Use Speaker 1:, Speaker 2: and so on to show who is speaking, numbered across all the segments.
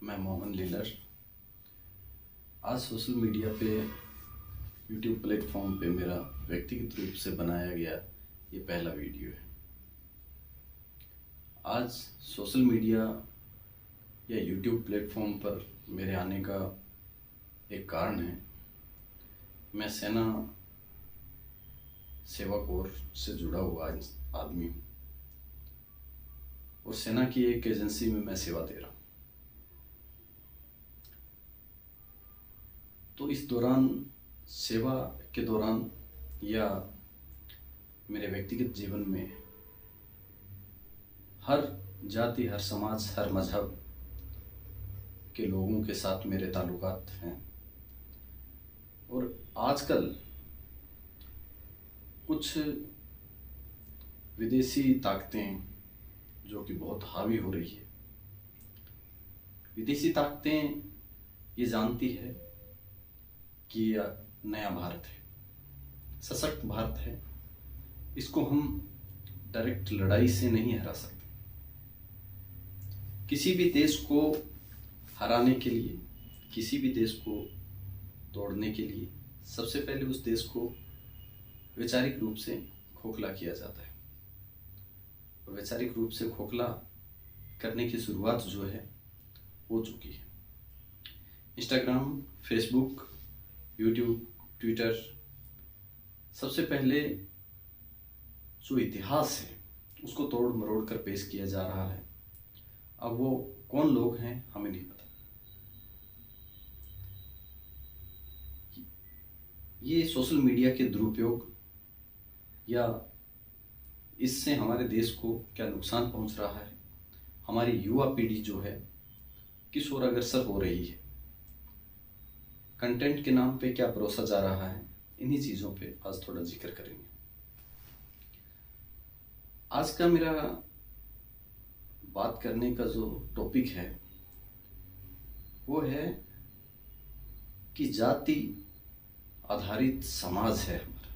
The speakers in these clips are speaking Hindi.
Speaker 1: मैं मोहन लीलर। आज सोशल मीडिया पे यूट्यूब प्लेटफॉर्म पे मेरा व्यक्तिगत रूप से बनाया गया ये पहला वीडियो है। आज सोशल मीडिया या यूट्यूब प्लेटफॉर्म पर मेरे आने का एक कारण है, मैं सेना सेवा कोर से जुड़ा हुआ आदमी हूँ और सेना की एक एजेंसी में मैं सेवा दे रहा हूँ। तो इस दौरान, सेवा के दौरान या मेरे व्यक्तिगत जीवन में हर जाति, हर समाज, हर मजहब के लोगों के साथ मेरे ताल्लुकात हैं। और आजकल कुछ विदेशी ताकतें जो कि बहुत हावी हो रही है, विदेशी ताकतें ये जानती है कि यह नया भारत है, सशक्त भारत है, इसको हम डायरेक्ट लड़ाई से नहीं हरा सकते। किसी भी देश को हराने के लिए, किसी भी देश को तोड़ने के लिए सबसे पहले उस देश को वैचारिक रूप से खोखला किया जाता है। और वैचारिक रूप से खोखला करने की शुरुआत जो है हो चुकी है। इंस्टाग्राम, फेसबुक, यूट्यूब, ट्विटर, सबसे पहले जो इतिहास है उसको तोड़ मरोड़ कर पेश किया जा रहा है। अब वो कौन लोग हैं हमें नहीं पता। ये सोशल मीडिया के दुरुपयोग या इससे हमारे देश को क्या नुकसान पहुंच रहा है, हमारी युवा पीढ़ी जो है किस ओर अग्रसर हो रही है, कंटेंट के नाम पे क्या परोसा जा रहा है, इन्हीं चीज़ों पे आज थोड़ा जिक्र करेंगे। आज का मेरा बात करने का जो टॉपिक है वो है कि जाति आधारित समाज है हमारा।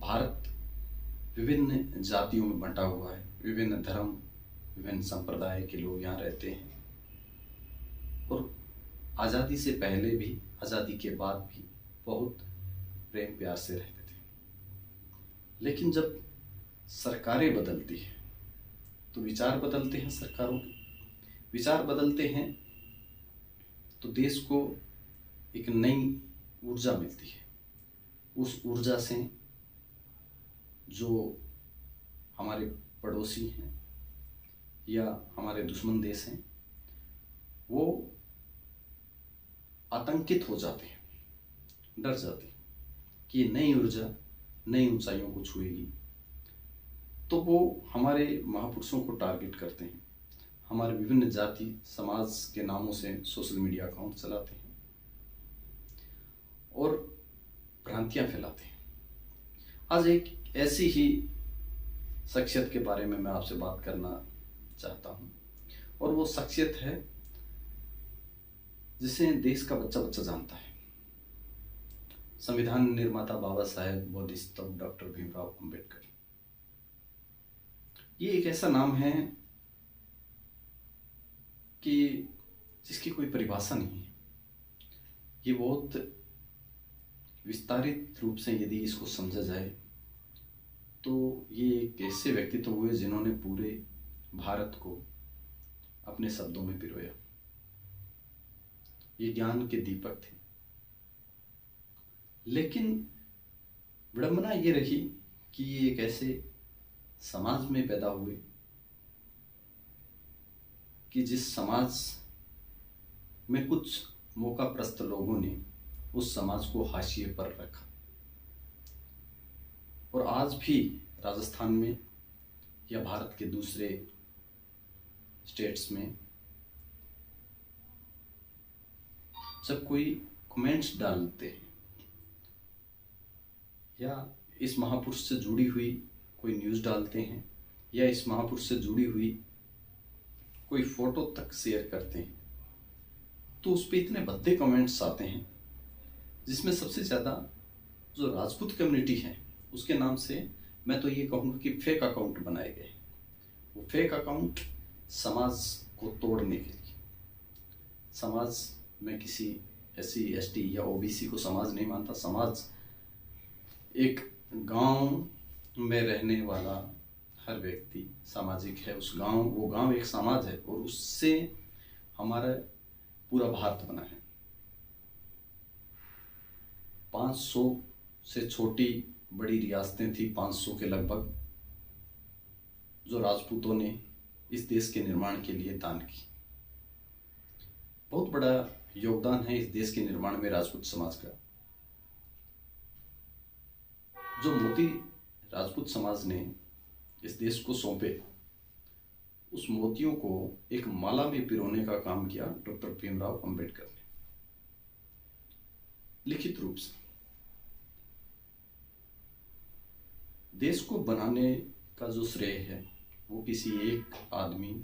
Speaker 1: भारत विभिन्न जातियों में बंटा हुआ है, विभिन्न धर्म, विभिन्न संप्रदाय के लोग यहाँ रहते हैं और आज़ादी से पहले भी, आज़ादी के बाद भी बहुत प्रेम प्यार से रहते थे। लेकिन जब सरकारें बदलती हैं तो विचार बदलते हैं, सरकारों के विचार बदलते हैं तो देश को एक नई ऊर्जा मिलती है। उस ऊर्जा से जो हमारे पड़ोसी हैं या हमारे दुश्मन देश हैं वो आतंकित हो जाते हैं, डर जाते हैं कि नई ऊर्जा नई ऊंचाइयों को छुएगी। तो वो हमारे महापुरुषों को टारगेट करते हैं, हमारे विभिन्न जाति समाज के नामों से सोशल मीडिया अकाउंट चलाते हैं और भ्रांतियां फैलाते हैं। आज एक ऐसी ही शख्सियत के बारे में मैं आपसे बात करना चाहता हूं और वो शख्सियत है जिसे देश का बच्चा बच्चा जानता है। संविधान निर्माता बाबा साहेब बोधिसत्व डॉक्टर भीमराव अंबेडकर। ये एक ऐसा नाम है कि जिसकी कोई परिभाषा नहीं है। ये बहुत विस्तारित रूप से यदि इसको समझा जाए तो ये एक ऐसे व्यक्तित्व हुए जिन्होंने पूरे भारत को अपने शब्दों में पिरोया। ये ज्ञान के दीपक थे। लेकिन विडंबना ये रही कि ये एक ऐसे समाज में पैदा हुए कि जिस समाज में कुछ मौकाप्रस्त लोगों ने उस समाज को हाशिए पर रखा। और आज भी राजस्थान में या भारत के दूसरे स्टेट्स में जब कोई कमेंट्स डालते हैं या इस महापुरुष से जुड़ी हुई कोई न्यूज़ डालते हैं या इस महापुरुष से जुड़ी हुई कोई फोटो तक शेयर करते हैं तो उस पर इतने भद्दे कमेंट्स आते हैं जिसमें सबसे ज़्यादा जो राजपूत कम्युनिटी है उसके नाम से मैं तो ये कहूँगा कि फेक अकाउंट बनाए गए। वो फेक अकाउंट समाज को तोड़ने के लिए, समाज में किसी SC ST या OBC को समाज नहीं मानता। समाज एक गांव में रहने वाला हर व्यक्ति सामाजिक है। वो गांव एक समाज है और उससे हमारा पूरा भारत बना है। 500 से छोटी बड़ी रियासतें थी, 500 के लगभग, जो राजपूतों ने इस देश के निर्माण के लिए दान की। बहुत बड़ा योगदान है इस देश के निर्माण में राजपूत समाज का। जो मोती राजपूत समाज ने इस देश को सौंपे, उस मोतियों को एक माला में पिरोने का काम किया डॉक्टर भीमराव अंबेडकर ने, लिखित रूप से। देश को बनाने का जो श्रेय है वो किसी एक आदमी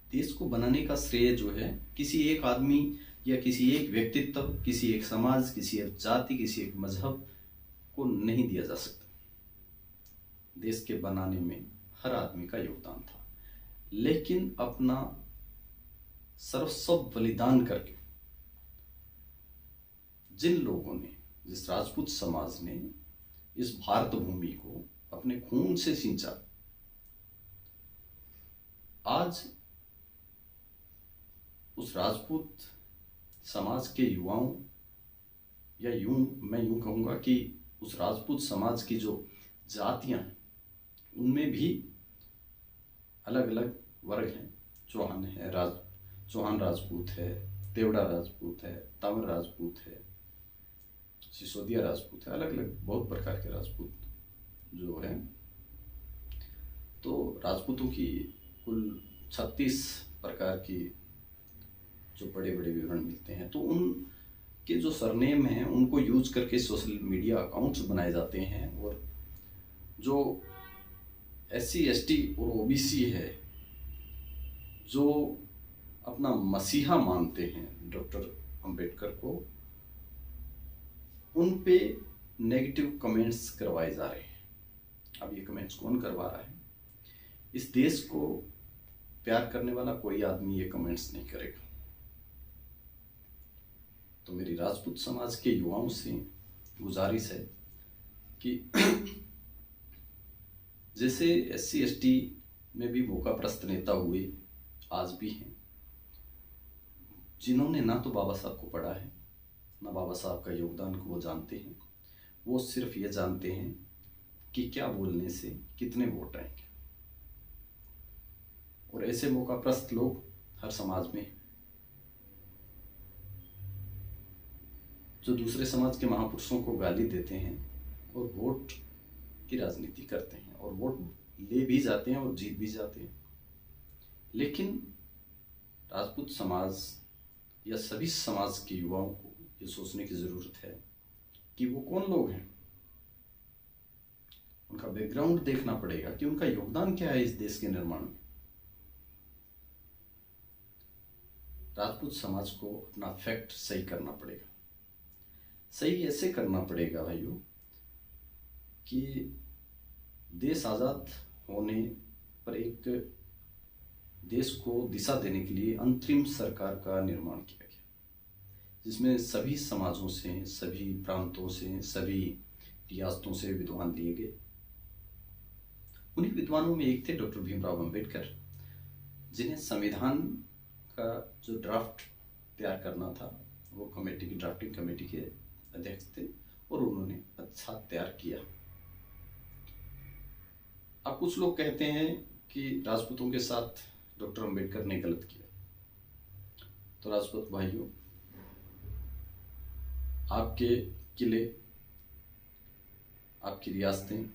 Speaker 1: देश को बनाने का श्रेय जो है किसी एक आदमी या किसी एक व्यक्तित्व, किसी एक समाज, किसी एक जाति, किसी एक मजहब को नहीं दिया जा सकता। देश के बनाने में हर आदमी का योगदान था, लेकिन अपना सर्वस्व बलिदान करके जिन लोगों ने, जिस राजपूत समाज ने इस भारत भूमि को अपने खून से सींचा, आज उस राजपूत समाज के युवाओं, या मैं यूं कहूंगा कि उस राजपूत समाज की जो जातियां हैं उनमें भी अलग अलग वर्ग हैं। चौहान राजपूत है, तेवड़ा राजपूत है, तंवर राजपूत है, सिसोदिया राजपूत है, अलग अलग बहुत प्रकार के राजपूत जो हैं। तो राजपूतों की कुल 36 प्रकार की जो बड़े बड़े विवरण मिलते हैं। तो उनके जो सरनेम हैं उनको यूज करके सोशल मीडिया अकाउंट्स बनाए जाते हैं, और जो SC ST और OBC है, जो अपना मसीहा मानते हैं डॉक्टर अंबेडकर को, उन पे नेगेटिव कमेंट्स करवाए जा रहे हैं। अब ये कमेंट्स कौन करवा रहा है? इस देश को प्यार करने वाला कोई आदमी ये कमेंट्स नहीं करेगा। तो मेरी राजपूत समाज के युवाओं से गुजारिश है कि जैसे SC ST में भी मौकाप्रस्त नेता हुए, आज भी हैं, जिन्होंने ना तो बाबा साहब को पढ़ा है, ना बाबा साहब का योगदान को वो जानते हैं। वो सिर्फ ये जानते हैं कि क्या बोलने से कितने वोट आएंगे। और ऐसे मौकाप्रस्त लोग हर समाज में, जो दूसरे समाज के महापुरुषों को गाली देते हैं और वोट की राजनीति करते हैं, और वोट ले भी जाते हैं और जीत भी जाते हैं। लेकिन राजपूत समाज या सभी समाज के युवाओं को ये सोचने की जरूरत है कि वो कौन लोग हैं। उनका बैकग्राउंड देखना पड़ेगा कि उनका योगदान क्या है इस देश के निर्माण में। राजपूत समाज को अपना फैक्ट सही करना पड़ेगा। सही ऐसे करना पड़ेगा भाइयों कि देश आजाद होने पर एक देश को दिशा देने के लिए अंतरिम सरकार का निर्माण किया गया, जिसमें सभी समाजों से, सभी प्रांतों से, सभी रियासतों से विद्वान लिए गए। उन्हीं विद्वानों में एक थे डॉक्टर भीमराव अंबेडकर, जिन्हें संविधान का जो ड्राफ्ट तैयार करना था वो कमेटी की, ड्राफ्टिंग कमेटी के अध्यक्ष थे, और उन्होंने अच्छा तैयार किया। अब कुछ लोग कहते हैं कि राजपूतों के साथ डॉक्टर अंबेडकर ने गलत किया। तो राजपूत भाइयों, आपके किले, आपकी रियासतें,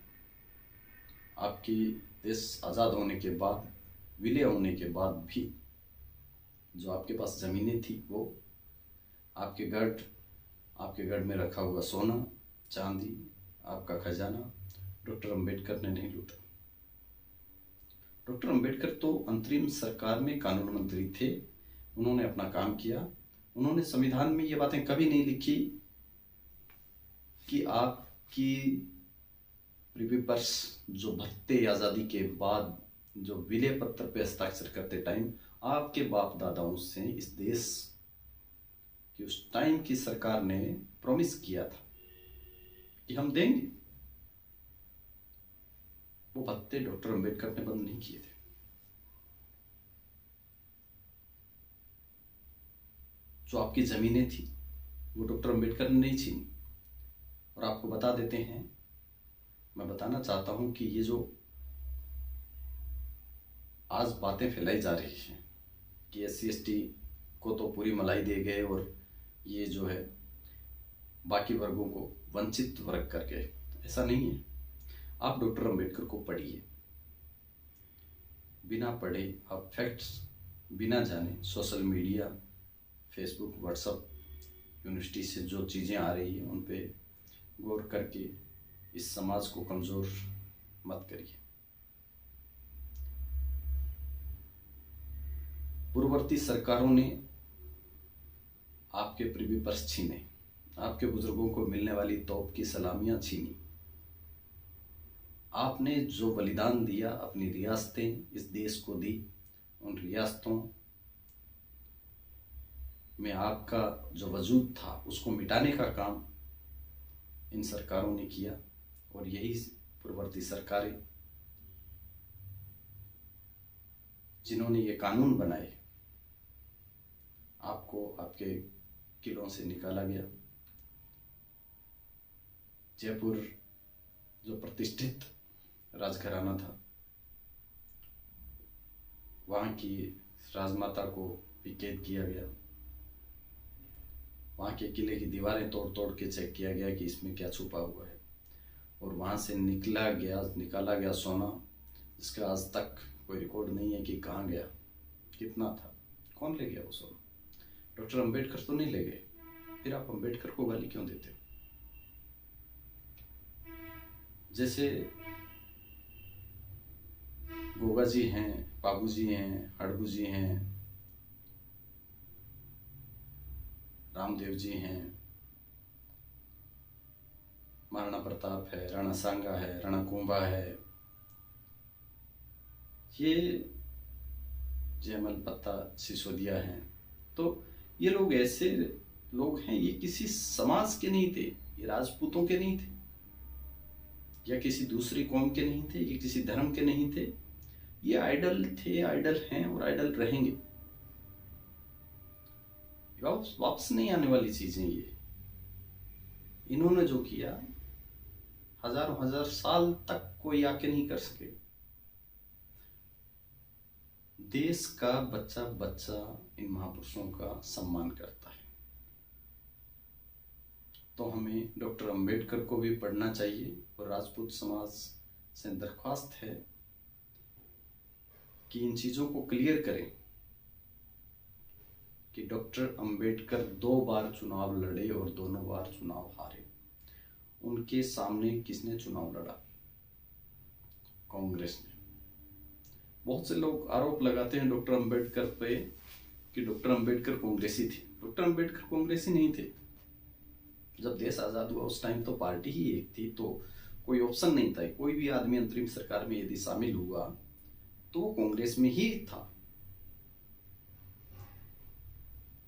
Speaker 1: आपकी देश आज़ाद होने के बाद, विलय होने के बाद भी जो आपके पास ज़मीनें थी, वो आपके गढ़ में रखा हुआ सोना चांदी, आपका खजाना डॉक्टर अंबेडकर ने नहीं लूटा। डॉक्टर अंबेडकर तो अंतरिम सरकार में कानून मंत्री थे, उन्होंने अपना काम किया। उन्होंने संविधान में ये बातें कभी नहीं लिखी कि आपकी प्रिवी पर्स जो भत्ते आज़ादी के बाद जो विलय पत्र पे हस्ताक्षर करते टाइम आपके बाप दादाओं से इस देश की उस टाइम की सरकार ने प्रॉमिस किया था कि हम देंगे, वो भत्ते डॉक्टर अंबेडकर ने बंद नहीं किए थे। जो आपकी जमीनें थी वो डॉक्टर अंबेडकर ने नहीं छीनी। और आपको बता देते हैं, मैं बताना चाहता हूं कि ये जो आज बातें फैलाई जा रही हैं कि SC ST को तो पूरी मलाई दे गए और ये जो है बाकी वर्गों को वंचित वर्ग कर गए, ऐसा नहीं है। आप डॉक्टर अंबेडकर को पढ़िए, बिना पढ़े आप फैक्ट्स बिना जाने social media, Facebook, WhatsApp, university से जो चीज़ें आ रही हैं उन पे गौर करके इस समाज को कमज़ोर मत करिए। पूर्ववर्ती सरकारों ने आपके प्रिवी पर्स छीने, आपके बुजुर्गों को मिलने वाली तोप की सलामियां छीनी। आपने जो बलिदान दिया, अपनी रियासतें इस देश को दी, उन रियासतों में आपका जो वजूद था उसको मिटाने का काम इन सरकारों ने किया। और यही पूर्ववर्ती सरकारें जिन्होंने ये कानून बनाए, आपको आपके किलों से निकाला गया। जयपुर जो प्रतिष्ठित राजघराना था, वहाँ की राजमाता को भी कैद किया गया। वहाँ के किले की दीवारें तोड़ तोड़ के चेक किया गया कि इसमें क्या छुपा हुआ है। और वहाँ से निकाला गया सोना, जिसका आज तक कोई रिकॉर्ड नहीं है कि कहाँ गया, कितना था, कौन ले गया वो सोना। डॉक्टर अंबेडकर तो नहीं ले गए, फिर आप अंबेडकर को गाली क्यों देते हो? जैसे गोगा जी हैं, बाबू जी हैं, हड़बू जी हैं, रामदेव जी हैं, महाराणा प्रताप है, राणा सांगा है, राणा कुंभा है, ये जयमल पत्ता सिसोदिया हैं। तो ये लोग ऐसे लोग हैं, ये किसी समाज के नहीं थे, ये राजपूतों के नहीं थे, या किसी दूसरी कौम के नहीं थे, ये किसी धर्म के नहीं थे। ये आइडल थे, आइडल हैं और आइडल रहेंगे। वापस नहीं आने वाली चीजें ये। इन्होंने जो किया हजारों हजार साल तक कोई आके नहीं कर सके। देश का बच्चा बच्चा इन महापुरुषों का सम्मान करता है। तो हमें डॉक्टर अंबेडकर को भी पढ़ना चाहिए। और राजपूत समाज से दरख्वास्त है कि इन चीज़ों को क्लियर करें कि डॉक्टर अंबेडकर 2 बार चुनाव लड़े और दोनों बार चुनाव हारे। उनके सामने किसने चुनाव लड़ा? कांग्रेस ने। बहुत से लोग आरोप लगाते हैं डॉक्टर अंबेडकर पे कि डॉक्टर अंबेडकर कांग्रेसी थे। डॉक्टर अंबेडकर कांग्रेसी नहीं थे। जब देश आज़ाद हुआ उस टाइम तो पार्टी ही एक थी, तो कोई ऑप्शन नहीं था। कोई भी आदमी अंतरिम सरकार में यदि शामिल हुआ तो वो कांग्रेस में ही था।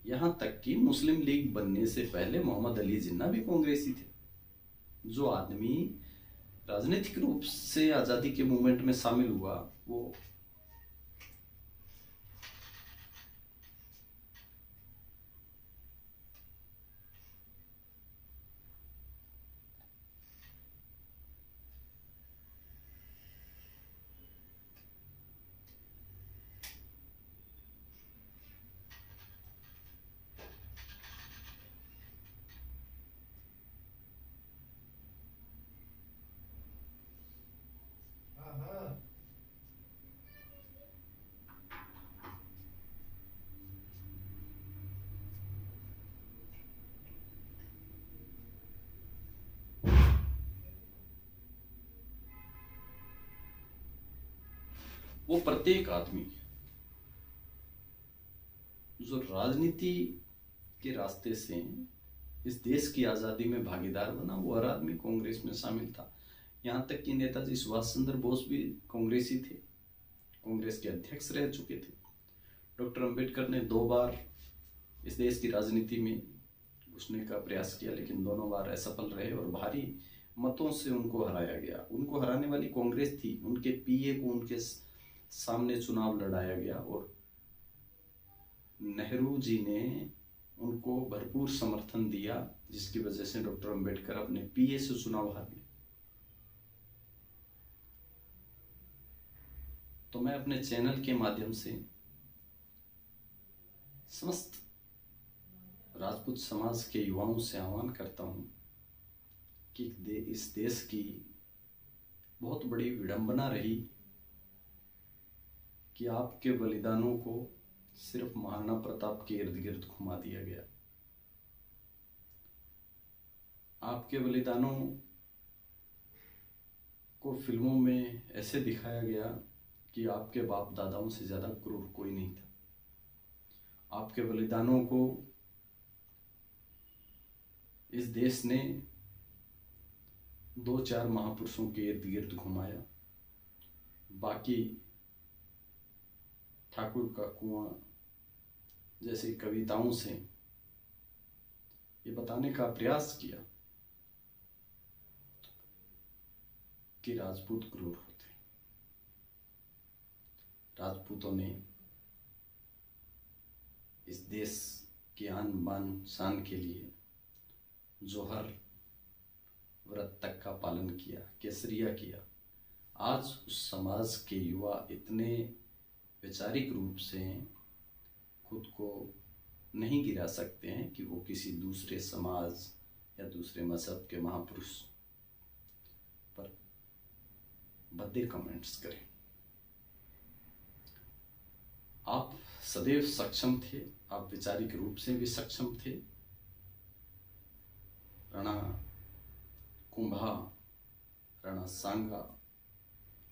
Speaker 1: यहां तक कि मुस्लिम लीग बनने से पहले मोहम्मद अली जिन्ना भी कांग्रेसी थे। जो आदमी राजनीतिक रूप से आजादी के मूवमेंट में शामिल हुआ वो वो प्रत्येक आदमी जो राजनीति के रास्ते से इस देश की आज़ादी में भागीदार बना, वो हर आदमी कांग्रेस में शामिल था। यहाँ तक कि नेताजी सुभाष चंद्र बोस भी कांग्रेसी थे, कांग्रेस के अध्यक्ष रह चुके थे। डॉक्टर अंबेडकर ने 2 बार इस देश की राजनीति में घुसने का प्रयास किया, लेकिन दोनों बार असफल रहे और भारी मतों से उनको हराया गया। उनको हराने वाली कांग्रेस थी, उनके पीए को उनके सामने चुनाव लड़ाया गया और नेहरू जी ने उनको भरपूर समर्थन दिया, जिसकी वजह से डॉक्टर अंबेडकर अपने पीए से चुनाव हार गए। तो मैं अपने चैनल के माध्यम से समस्त राजपूत समाज के युवाओं से आह्वान करता हूं कि इस देश की बहुत बड़ी विडंबना रही कि आपके बलिदानों को सिर्फ महाराणा प्रताप के इर्द गिर्द घुमा दिया गया। आपके बलिदानों को फिल्मों में ऐसे दिखाया गया कि आपके बाप दादाओं से ज्यादा क्रूर कोई नहीं था। आपके बलिदानों को इस देश ने 2-4 महापुरुषों के इर्द गिर्द घुमाया। बाकी ठाकुर का कुआं जैसी कविताओं से ये बताने का प्रयास किया कि राजपूत क्रूर होते। राजपूतों ने इस देश के आन बान शान के लिए जोहर व्रत तक का पालन किया, केसरिया किया। आज उस समाज के युवा इतने वैचारिक रूप से खुद को नहीं गिरा सकते हैं कि वो किसी दूसरे समाज या दूसरे मजहब के महापुरुष पर भद्दे कमेंट्स करें। आप सदैव सक्षम थे, आप वैचारिक रूप से भी सक्षम थे। राणा कुंभा, राणा सांगा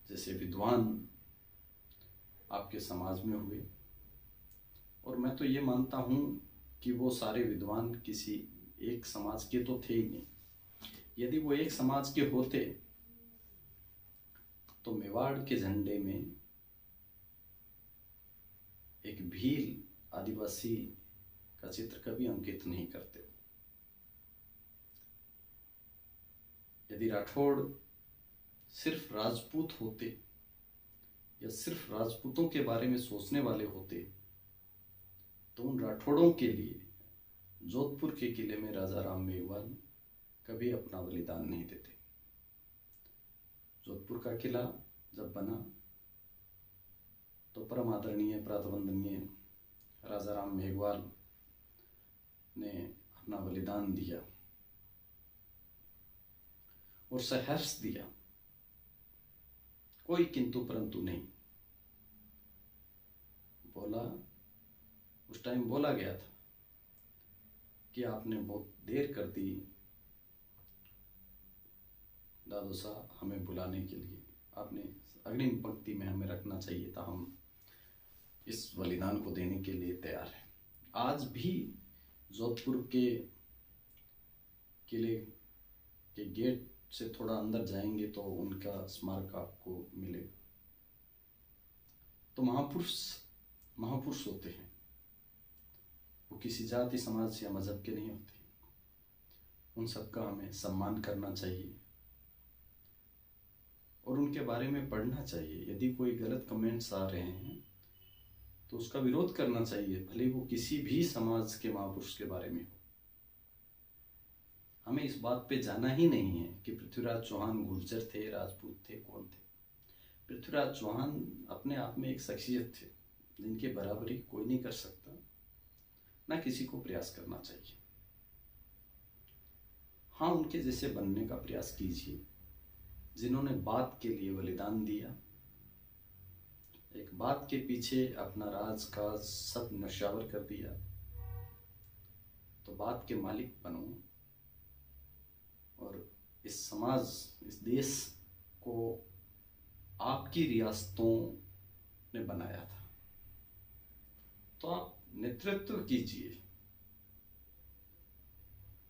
Speaker 1: जैसे विद्वान आपके समाज में हुए, और मैं तो ये मानता हूं कि वो सारे विद्वान किसी एक समाज के तो थे ही नहीं। यदि वो एक समाज के होते तो मेवाड़ के झंडे में एक भील आदिवासी का चित्र कभी अंकित नहीं करते। यदि राठौड़ सिर्फ राजपूत होते या सिर्फ राजपूतों के बारे में सोचने वाले होते तो उन राठौड़ों के लिए जोधपुर के किले में राजा राम मेघवाल कभी अपना बलिदान नहीं देते। जोधपुर का किला जब बना तो परम आदरणीय प्रातवंदनीय राजा राम मेघवाल ने अपना बलिदान दिया और सहर्ष दिया, कोई किंतु परंतु नहीं बोला। उस टाइम बोला गया था कि आपने बहुत देर कर दी दादू साहब हमें बुलाने के लिए, आपने अग्रिम पंक्ति में हमें रखना चाहिए था, हम इस बलिदान को देने के लिए तैयार हैं। आज भी जोधपुर के किले के गेट से थोड़ा अंदर जाएंगे तो उनका स्मारक आपको मिलेगा। तो महापुरुष होते हैं, वो किसी जाति समाज या मजहब के नहीं होते। उन सबका हमें सम्मान करना चाहिए और उनके बारे में पढ़ना चाहिए। यदि कोई गलत कमेंट्स आ रहे हैं तो उसका विरोध करना चाहिए, भले वो किसी भी समाज के महापुरुष के बारे में हो। हमें इस बात पे जाना ही नहीं है कि पृथ्वीराज चौहान गुर्जर थे, राजपूत थे, कौन थे। पृथ्वीराज चौहान अपने आप में एक शख्सियत थे जिनके बराबरी कोई नहीं कर सकता, ना किसी को प्रयास करना चाहिए। हाँ, उनके जैसे बनने का प्रयास कीजिए, जिन्होंने बात के लिए बलिदान दिया, एक बात के पीछे अपना राज का सब नशावर कर दिया। तो बात के मालिक बनो और इस समाज, इस देश को आपकी रियासतों ने बनाया था। तो आप नेतृत्व कीजिए।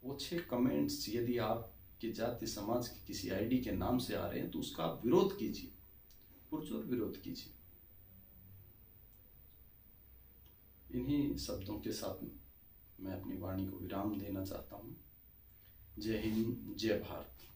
Speaker 1: वो 6 कमेंट्स यदि आपके जाति समाज के किसी आईडी के नाम से आ रहे हैं तो उसका आप विरोध कीजिए, पुरजोर विरोध कीजिए। इन्हीं शब्दों के साथ मैं अपनी वाणी को विराम देना चाहता हूँ। जय हिंद, जय भारत।